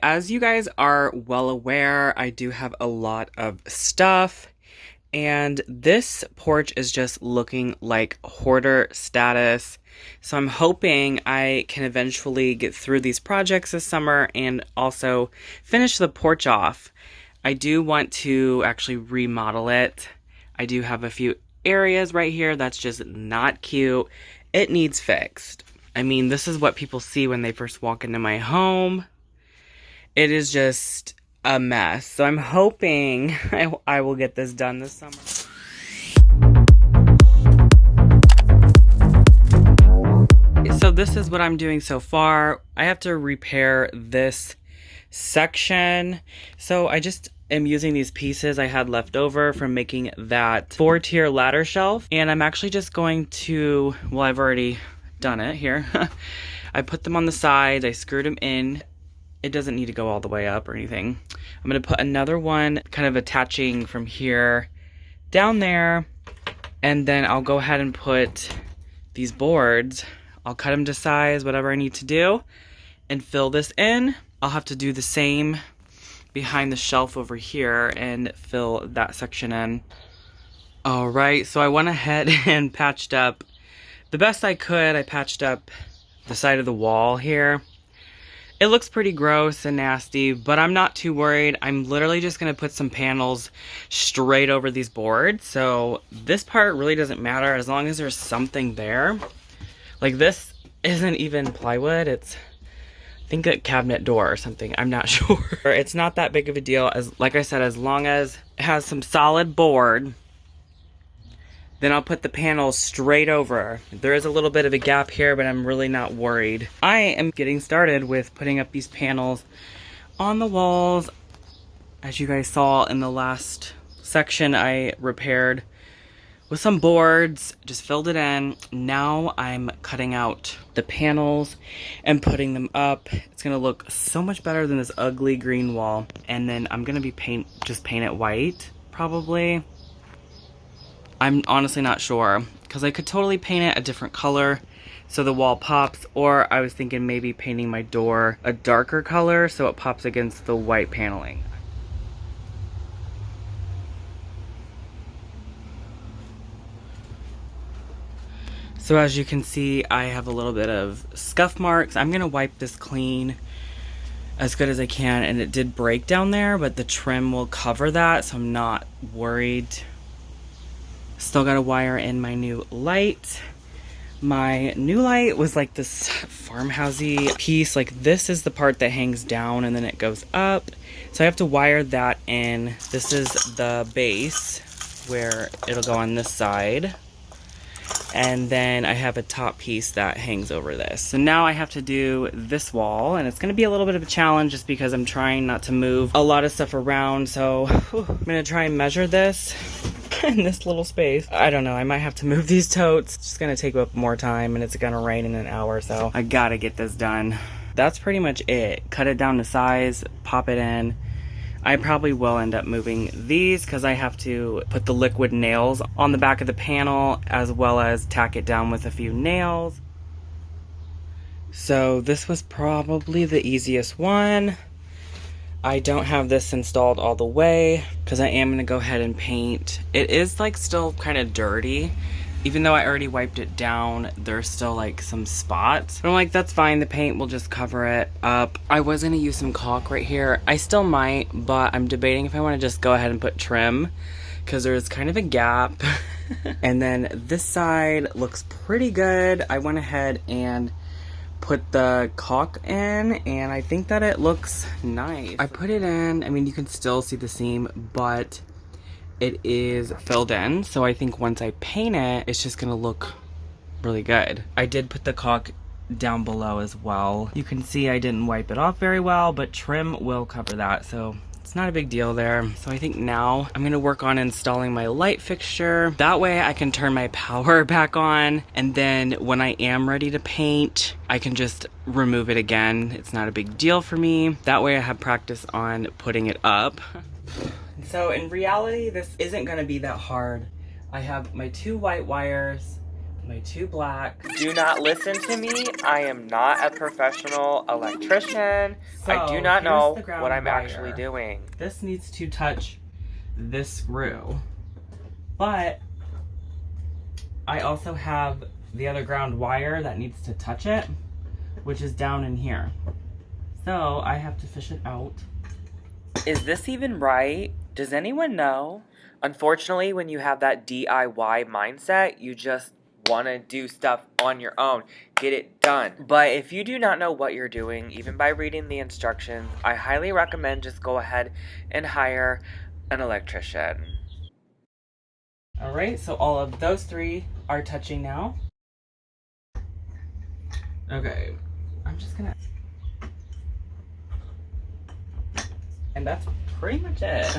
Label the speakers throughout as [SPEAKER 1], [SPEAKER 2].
[SPEAKER 1] as you guys are well aware, I do have a lot of stuff, and this porch is just looking like hoarder status. So I'm hoping I can eventually get through these projects this summer and also finish the porch off. I do want to actually remodel it. I do have a few areas right here that's just not cute. It needs fixed. I mean, this is what people see when they first walk into my home. It is just a mess. So I'm hoping I will get this done this summer. So this is what I'm doing so far. I have to repair this section. So I just am using these pieces I had left over from making that 4-tier ladder shelf. And I'm actually just going to, well, I've already done it here. I put them on the sides, I screwed them in. It doesn't need to go all the way up or anything. I'm going to put another one kind of attaching from here down there, and then I'll go ahead and put these boards. I'll cut them to size, whatever I need to do, and fill this in. I'll have to do the same behind the shelf over here and fill that section in. All right, so I went ahead and patched up the best I could. I patched up the side of the wall here. It looks pretty gross and nasty, but I'm not too worried. I'm literally just going to put some panels straight over these boards. So this part really doesn't matter as long as there's something there. Like this isn't even plywood. It's, I think, a cabinet door or something. I'm not sure. It's not that big of a deal. As like I said, as long as it has some solid board, then I'll put the panels straight over. There is a little bit of a gap here, but I'm really not worried. I am getting started with putting up these panels on the walls. As you guys saw in the last section, I repaired with some boards, just filled it in. Now I'm cutting out the panels and putting them up. It's gonna look so much better than this ugly green wall. And then I'm gonna be paint it white, probably. I'm honestly not sure, because I could totally paint it a different color so the wall pops, or I was thinking maybe painting my door a darker color so it pops against the white paneling. So as you can see, I have a little bit of scuff marks. I'm gonna wipe this clean as good as I can, and it did break down there, but the trim will cover that, so I'm not worried. Still gotta wire in my new light. My new light was like this farmhousey piece. Like this is the part that hangs down and then it goes up. So I have to wire that in. This is the base where it'll go on this side. And then I have a top piece that hangs over this. So now I have to do this wall, and it's gonna be a little bit of a challenge just because I'm trying not to move a lot of stuff around. So I'm gonna try and measure this in this little space. I don't know, I might have to move these totes. It's just gonna take up more time, and it's gonna rain in an hour, so I gotta get this done. That's pretty much it. Cut it down to size, pop it in. I probably will end up moving these because I have to put the liquid nails on the back of the panel as well as tack it down with a few nails. So this was probably the easiest one. I don't have this installed all the way because I am going to go ahead and paint. It is like still kind of dirty. Even though I already wiped it down, there's still like some spots. But I'm like, that's fine, the paint will just cover it up. I was gonna use some caulk right here. I still might, but I'm debating if I wanna just go ahead and put trim because there's kind of a gap. And then this side looks pretty good. I went ahead and put the caulk in, and I think that it looks nice. I put it in, I mean, you can still see the seam, but it is filled in, so I think once I paint it, it's just gonna look really good. I did put the caulk down below as well. You can see I didn't wipe it off very well, but trim will cover that, so it's not a big deal there. So I think now I'm gonna work on installing my light fixture. That way I can turn my power back on, and then when I am ready to paint, I can just remove it again. It's not a big deal for me. That way I have practice on putting it up. So in reality, this isn't gonna be that hard. I have my 2 white wires my two black.
[SPEAKER 2] Do not listen to me. I am not a professional electrician. I do not know what I'm actually doing.
[SPEAKER 1] This needs to touch this screw. But I also have the other ground wire that needs to touch it, which is down in here. So I have to fish it out.
[SPEAKER 2] Is this even right? Does anyone know? Unfortunately, when you have that DIY mindset, you just want to do stuff on your own. Get it done. But if you do not know what you're doing, even by reading the instructions, I highly recommend just go ahead and hire an electrician.
[SPEAKER 1] All right, so all of those three are touching now. Okay, I'm just gonna... And that's pretty much it.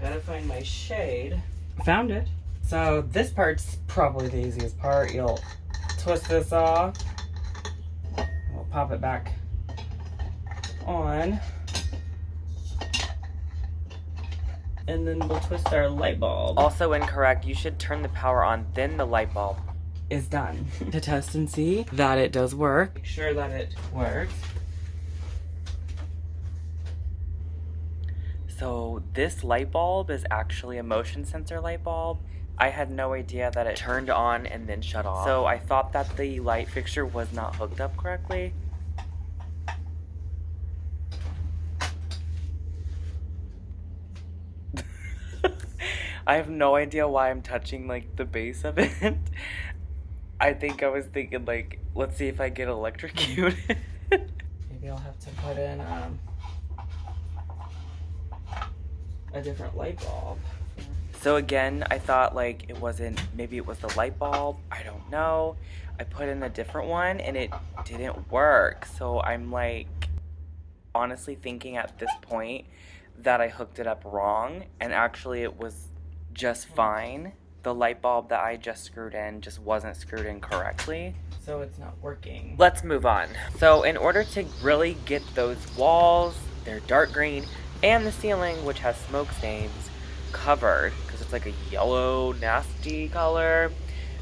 [SPEAKER 1] Gotta find my shade. Found it. So this part's probably the easiest part. You'll twist this off. We'll pop it back on. And then we'll twist our light bulb.
[SPEAKER 2] Also incorrect. You should turn the power on, then the light bulb
[SPEAKER 1] is done. To test and see that it does work. Make sure that it works.
[SPEAKER 2] So this light bulb is actually a motion sensor light bulb. I had no idea that it turned on and then shut off. So I thought that the light fixture was not hooked up correctly. I have no idea why I'm touching like the base of it. I think I was thinking like, let's see if I get electrocuted.
[SPEAKER 1] Maybe I'll have to put in a different light bulb.
[SPEAKER 2] So again, I thought like it wasn't, maybe it was the light bulb, I don't know. I put in a different one and it didn't work. So I'm like honestly thinking at this point that I hooked it up wrong, and actually it was just fine. The light bulb that I just screwed in just wasn't screwed in correctly.
[SPEAKER 1] So it's not working.
[SPEAKER 2] Let's move on. So in order to really get those walls, they're dark green, and the ceiling, which has smoke stains, covered, because it's like a yellow, nasty color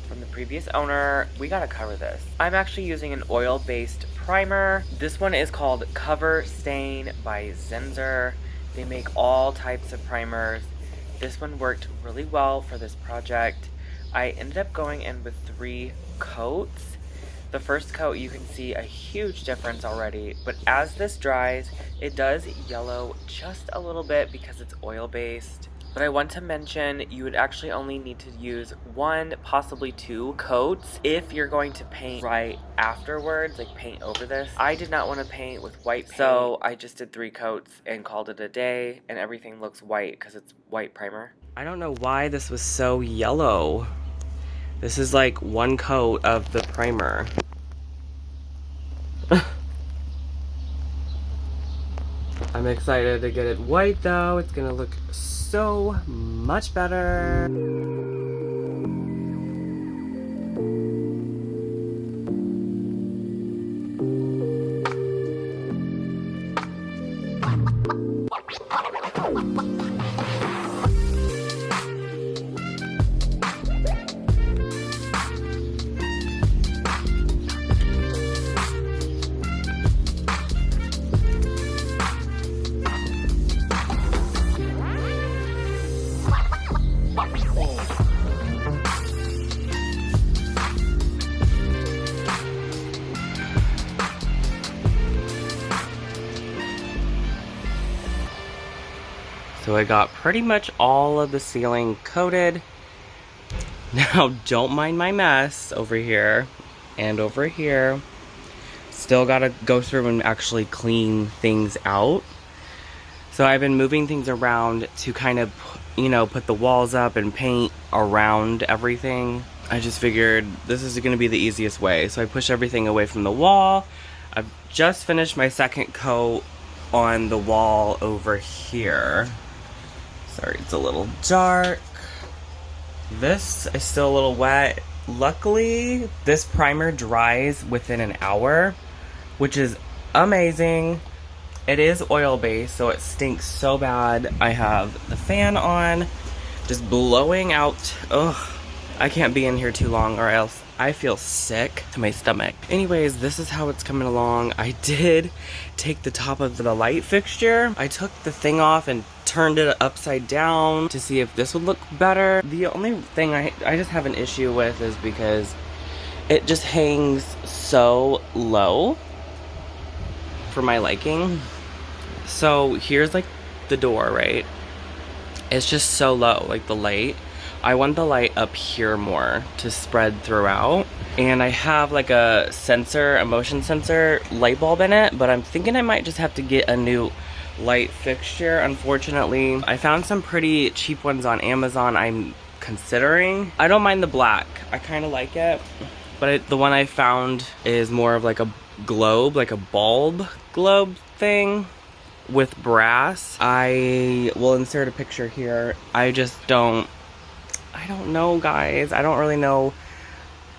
[SPEAKER 2] from the previous owner, we gotta cover this. I'm actually using an oil-based primer. This one is called Cover Stain by Zenzer. They make all types of primers. This one worked really well for this project. I ended up going in with 3 coats. The first coat, you can see a huge difference already, but as this dries, it does yellow just a little bit because it's oil-based. But I want to mention, you would actually only need to use 1, possibly 2 coats if you're going to paint right afterwards, like paint over this. I did not want to paint with white paint, so I just did 3 coats and called it a day, and everything looks white because it's white primer.
[SPEAKER 1] I don't know why this was so yellow. This is like 1 coat of the primer. I'm excited to get it white though. It's gonna look so much better. So I got pretty much all of the ceiling coated. Now don't mind my mess over here and over here. Still gotta go through and actually clean things out. So I've been moving things around to kind of, you know, put the walls up and paint around everything. I just figured this is gonna be the easiest way. So I push everything away from the wall. I've just finished my second coat on the wall over here. Sorry, it's a little dark. This is still a little wet. Luckily, this primer dries within an hour, which is amazing. It is oil-based, so it stinks so bad. I have the fan on, just blowing out. Ugh, I can't be in here too long or else I feel sick to my stomach. Anyways, this is how it's coming along. I did take the top of the light fixture. I took the thing off and turned it upside down to see if this would look better. The only thing I just have an issue with is because it just hangs so low for my liking. So here's like the door, right? It's just so low, like the light. I want the light up here more to spread throughout. And I have like a sensor, a motion sensor light bulb in it, but I'm thinking I might just have to get a new light fixture. Unfortunately, I found some pretty cheap ones on Amazon I'm considering. I don't mind the black. I kind of like it. But the one I found is more of like a globe, like a bulb globe thing with brass. I will insert a picture here. I don't know, guys. I don't really know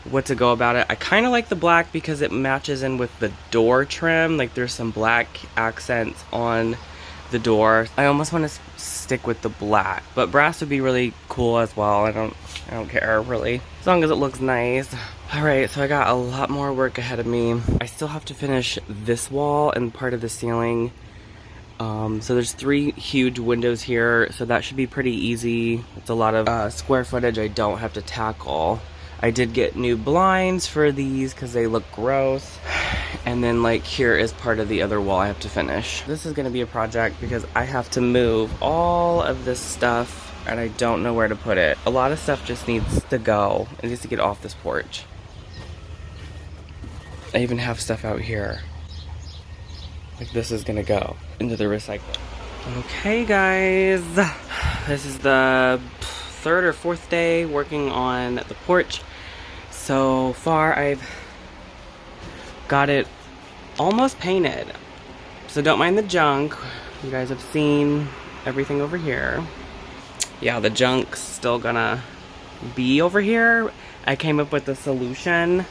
[SPEAKER 1] what to go about it. I kind of like the black because it matches in with the door trim. Like there's some black accents on the door. I almost want to stick with the black, but brass would be really cool as well. I don't care really, as long as it looks nice. All right, so I got a lot more work ahead of me. I still have to finish this wall and part of the ceiling. So there's 3 huge windows here, so that should be pretty easy. It's a lot of square footage I don't have to tackle. I did get new blinds for these because they look gross. And then like here is part of the other wall I have to finish. This is gonna be a project because I have to move all of this stuff and I don't know where to put it. A lot of stuff just needs to go. It needs to get off this porch. I even have stuff out here. Like this is gonna go into the recycle. Okay guys, this is the 3rd or 4th day working on the porch. So far I've got it almost painted. So don't mind the junk. You guys have seen everything over here. Yeah, the junk's still gonna be over here. I came up with a solution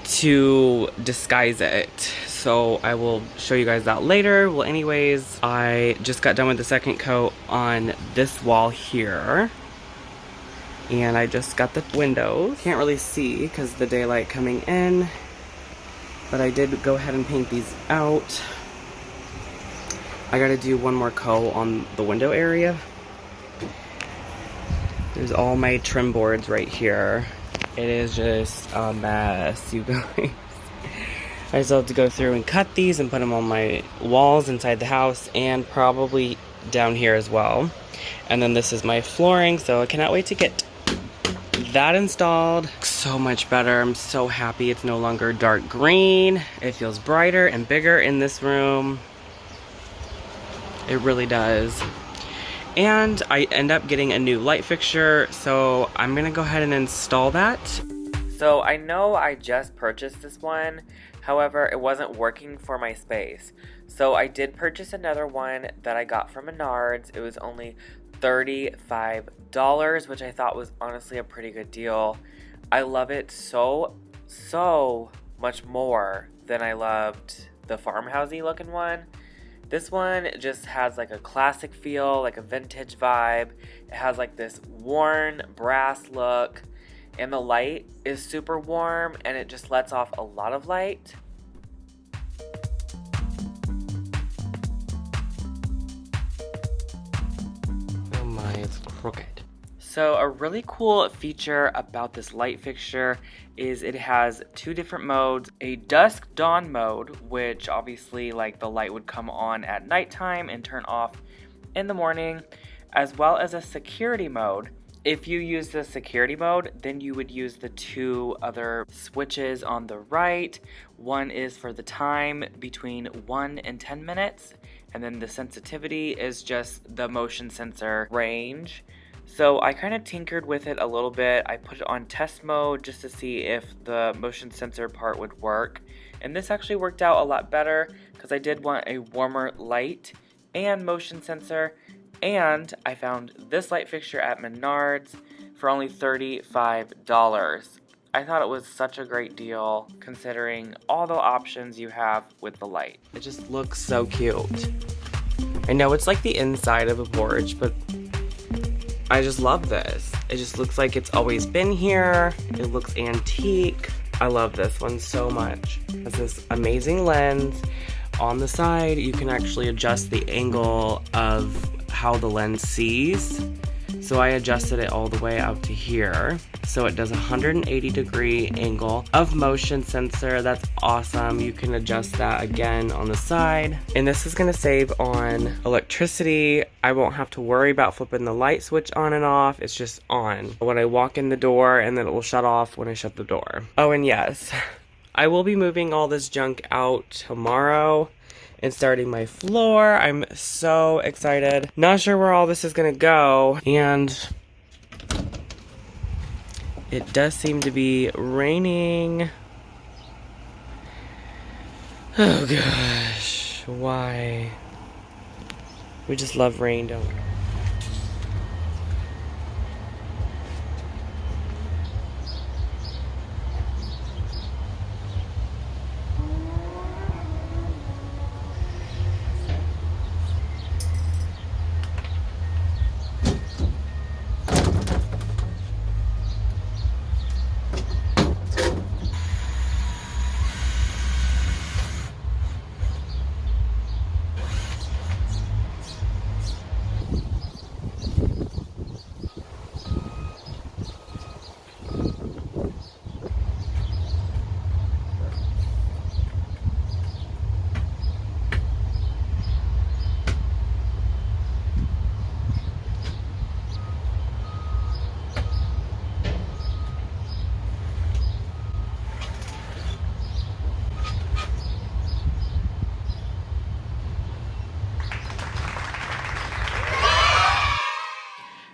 [SPEAKER 1] to disguise it, so I will show you guys that later. Well, anyways, I just got done with the second coat on this wall here, and I just got the windows. Can't really see because the daylight coming in, but I did go ahead and paint these out. I gotta do one more coat on the window area. There's all my trim boards right here. It is just a mess, you guys. I still have to go through and cut these and put them on my walls inside the house and probably down here as well. And then this is my flooring, so I cannot wait to get that installed. So much better. I'm so happy it's no longer dark green. It feels brighter and bigger in this room. It really does. And I end up getting a new light fixture, so I'm gonna go ahead and install that.
[SPEAKER 2] So I know I just purchased this one, however, it wasn't working for my space. So I did purchase another one that I got from Menards. It was only $35, which I thought was honestly a pretty good deal. I love it so much more than I loved the farmhousey looking one. This one just has like a classic feel, like a vintage vibe. It has like this worn brass look, and the light is super warm and it just lets off a lot of light.
[SPEAKER 1] Oh my, it's crooked.
[SPEAKER 2] So a really cool feature about this light fixture is it has 2 different modes. A dusk dawn mode, which obviously like the light would come on at nighttime and turn off in the morning, as well as a security mode. If you use the security mode, then you would use the 2 other switches on the right. One is for the time between 1 and 10 minutes, and then the sensitivity is just the motion sensor range. So I kind of tinkered with it a little bit. I put it on test mode just to see if the motion sensor part would work. And this actually worked out a lot better because I did want a warmer light and motion sensor. And I found this light fixture at Menards for only $35. I thought it was such a great deal considering all the options you have with the light.
[SPEAKER 1] It just looks so cute. I know it's like the inside of a porch, but I just love this. It just looks like it's always been here. It looks antique. I love this one so much. It has this amazing lens. On the side, you can actually adjust the angle of how the lens sees. So I adjusted it all the way out to here. So it does a 180-degree angle of motion sensor. That's awesome. You can adjust that again on the side. And this is gonna save on electricity. I won't have to worry about flipping the light switch on and off. It's just on when I walk in the door, and then it will shut off when I shut the door. Oh, and yes, I will be moving all this junk out tomorrow and starting my floor. I'm so excited. Not sure where all this is gonna go, and it does seem to be raining. Oh gosh, why? We just love rain, don't we?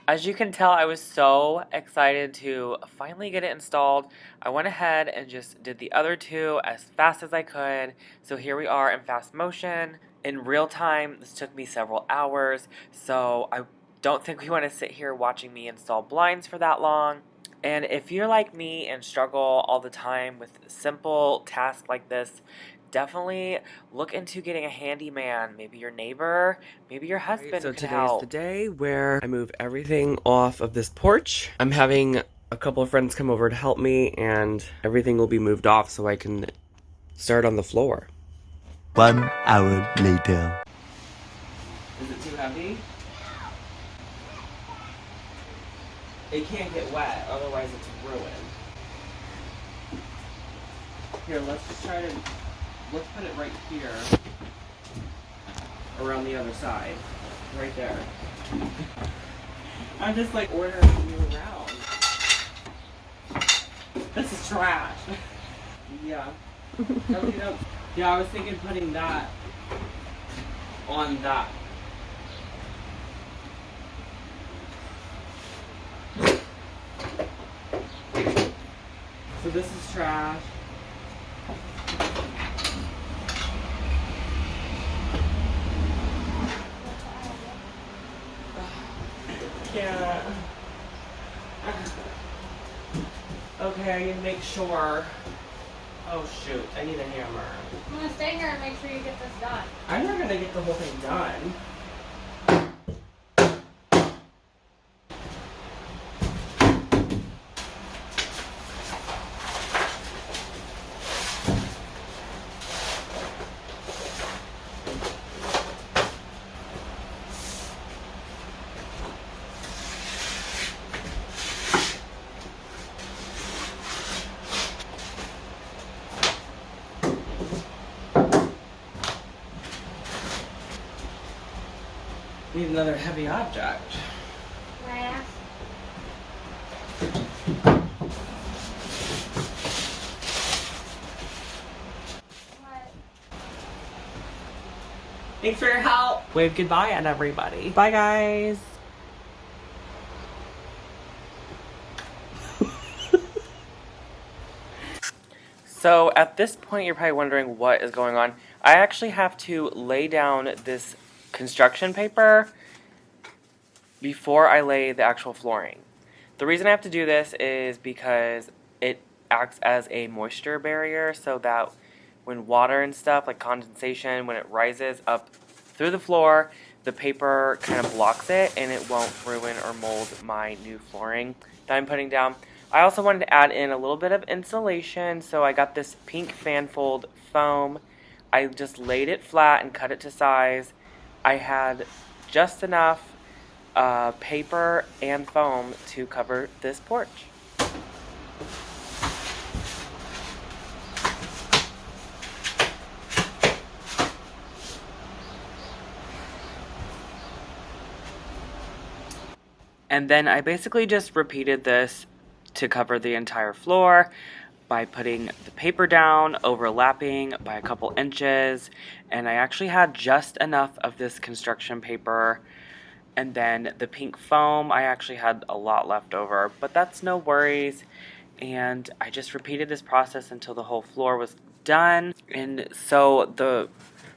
[SPEAKER 2] As you can tell, I was so excited to finally get it installed. I went ahead and just did the other two as fast as I could. So here we are in fast motion. In real time, this took me several hours. So I don't think we want to sit here watching me install blinds for that long. And if you're like me and struggle all the time with simple tasks like this, definitely look into getting a handyman, maybe your neighbor, maybe your husband
[SPEAKER 1] So
[SPEAKER 2] could
[SPEAKER 1] today's
[SPEAKER 2] help.
[SPEAKER 1] the day where I move everything off of this porch. I'm having a couple of friends come over to help me, and everything will be moved off so I can start on the floor.
[SPEAKER 3] 1 hour later.
[SPEAKER 1] Is it too heavy? It can't get wet, otherwise it's ruined. Here, let's just try to, let's put it right here, around the other side, right there. I'm just like ordering you around. This is trash. Yeah. Yeah, I was thinking putting that on that. So this is trash. Yeah. Okay, I need to make sure. Oh shoot, I need a hammer.
[SPEAKER 4] I'm gonna stay here and make sure you get this done.
[SPEAKER 1] I'm not gonna get the whole thing done. Need another heavy object.
[SPEAKER 4] Glass. What?
[SPEAKER 1] Thanks for your help. Wave goodbye at everybody. Bye, guys.
[SPEAKER 2] So at this point, you're probably wondering what is going on. I actually have to lay down this construction paper before I lay the actual flooring. The reason I have to do this is because it acts as a moisture barrier so that when water and stuff like condensation, when it rises up through the floor, the paper kind of blocks it and it won't ruin or mold my new flooring that I'm putting down. I also wanted to add in a little bit of insulation, so I got this pink fan fold foam. I just laid it flat and cut it to size. I had just enough paper and foam to cover this porch. And then I basically just repeated this to cover the entire floor by putting the paper down, overlapping by a couple inches, and I actually had just enough of this construction paper. And then the pink foam, I actually had a lot left over, but that's no worries. And I just repeated this process until the whole floor was done. And so the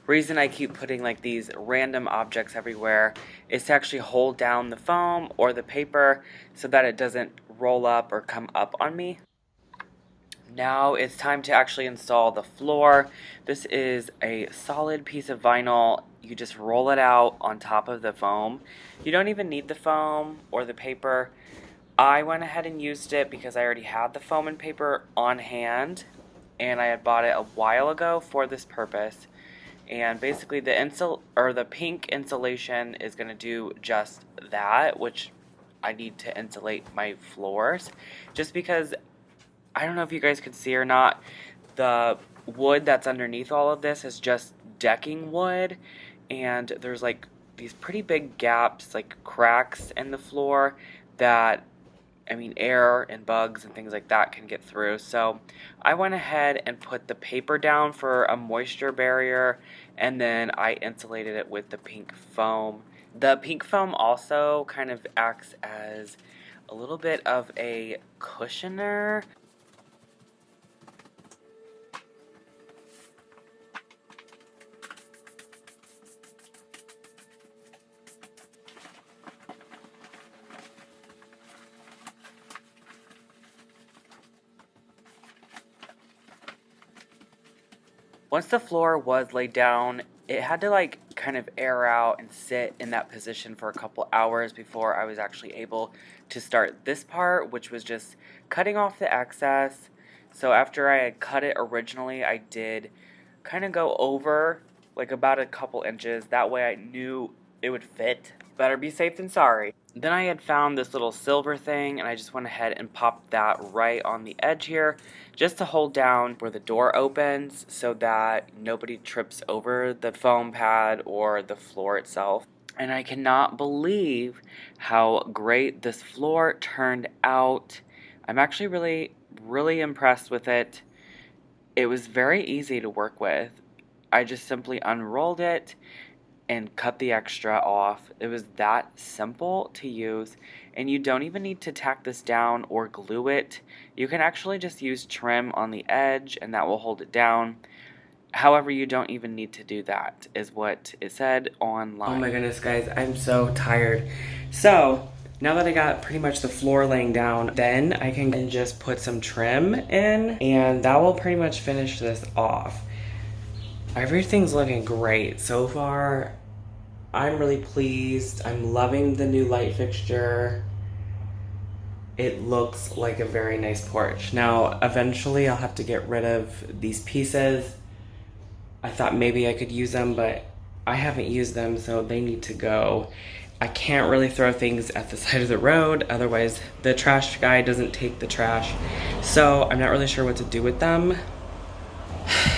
[SPEAKER 2] reason I keep putting like these random objects everywhere is to actually hold down the foam or the paper so that it doesn't roll up or come up on me. Now it's time to actually install the floor. This is a solid piece of vinyl. You just roll it out on top of the foam. You don't even need the foam or the paper. I went ahead and used it because I already had the foam and paper on hand, and I had bought it a while ago for this purpose. And basically the pink insulation is going to do just that, which I need to insulate my floors. Just because, I don't know if you guys can see or not, the wood that's underneath all of this is just decking wood. And there's like these pretty big gaps, like cracks in the floor that, I mean, air and bugs and things like that can get through. So I went ahead and put the paper down for a moisture barrier, and then I insulated it with the pink foam. The pink foam also kind of acts as a little bit of a cushioner. Once the floor was laid down, it had to like kind of air out and sit in that position for a couple hours before I was actually able to start this part, which was just cutting off the excess. So after I had cut it originally, I did kind of go over like about a couple inches. That way I knew it would fit. Better be safe than sorry. Then I had found this little silver thing, and I just went ahead and popped that right on the edge here just to hold down where the door opens so that nobody trips over the foam pad or the floor itself. And I cannot believe how great this floor turned out. I'm actually really impressed with it. It was very easy to work with. I just simply unrolled it and cut the extra off. It was that simple to use, and you don't even need to tack this down or glue it. You can actually just use trim on the edge and that will hold it down. However, you don't even need to do that, is what it said online. Oh my goodness, guys, I'm so tired. So now that I got pretty much the floor laying down, then I can just put some trim in, and that will pretty much finish this off. Everything's looking great so far. I'm really pleased. I'm loving the new light fixture. It looks like a very nice porch. Now, eventually I'll have to get rid of these pieces. I thought maybe I could use them, but I haven't used them, so they need to go. I can't really throw things at the side of the road, otherwise the trash guy doesn't take the trash. So I'm not really sure what to do with them.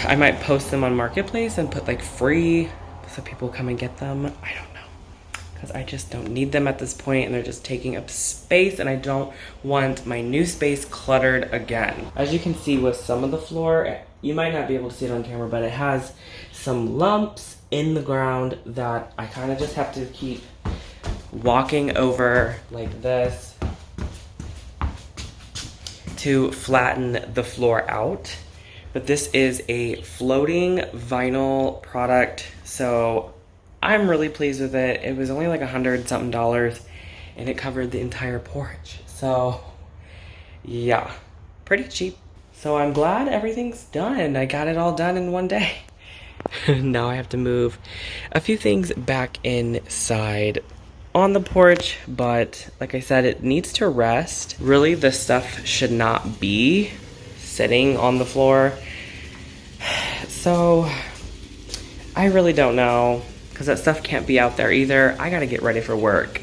[SPEAKER 2] I might post them on Marketplace and put like free so people come and get them. I don't know, because I just don't need them at this point, and they're just taking up space, and I don't want my new space cluttered again. As you can see with some of the floor, you might not be able to see it on camera, but it has some lumps in the ground that I kind of just have to keep walking over like this to flatten the floor out. But this is a floating vinyl product, so I'm really pleased with it. It was only like $100 something, and it covered the entire porch. So yeah, pretty cheap.
[SPEAKER 1] So I'm glad everything's done. I got it all done in one day. Now I have to move a few things back inside on the porch, but like I said, it needs to rest. Really, this stuff should not be sitting on the floor. So I really don't know, because that stuff can't be out there either. I gotta get ready for work.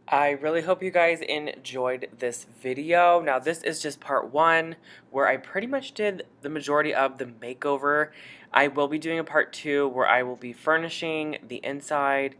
[SPEAKER 1] I really hope you guys enjoyed this video. Now this is just part 1 where I pretty much did the majority of the makeover. I will be doing a part 2 where I will be furnishing the inside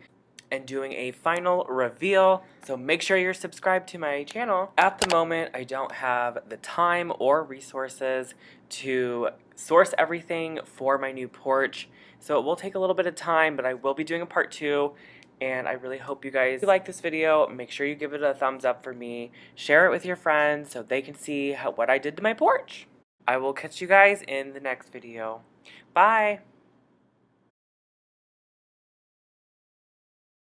[SPEAKER 1] and doing a final reveal. So make sure you're subscribed to my channel. At the moment, I don't have the time or resources to source everything for my new porch. So it will take a little bit of time, but I will be doing a part 2. And I really hope you guys like this video. Make sure you give it a thumbs up for me. Share it with your friends so they can see what I did to my porch. I will catch you guys in the next video. Bye!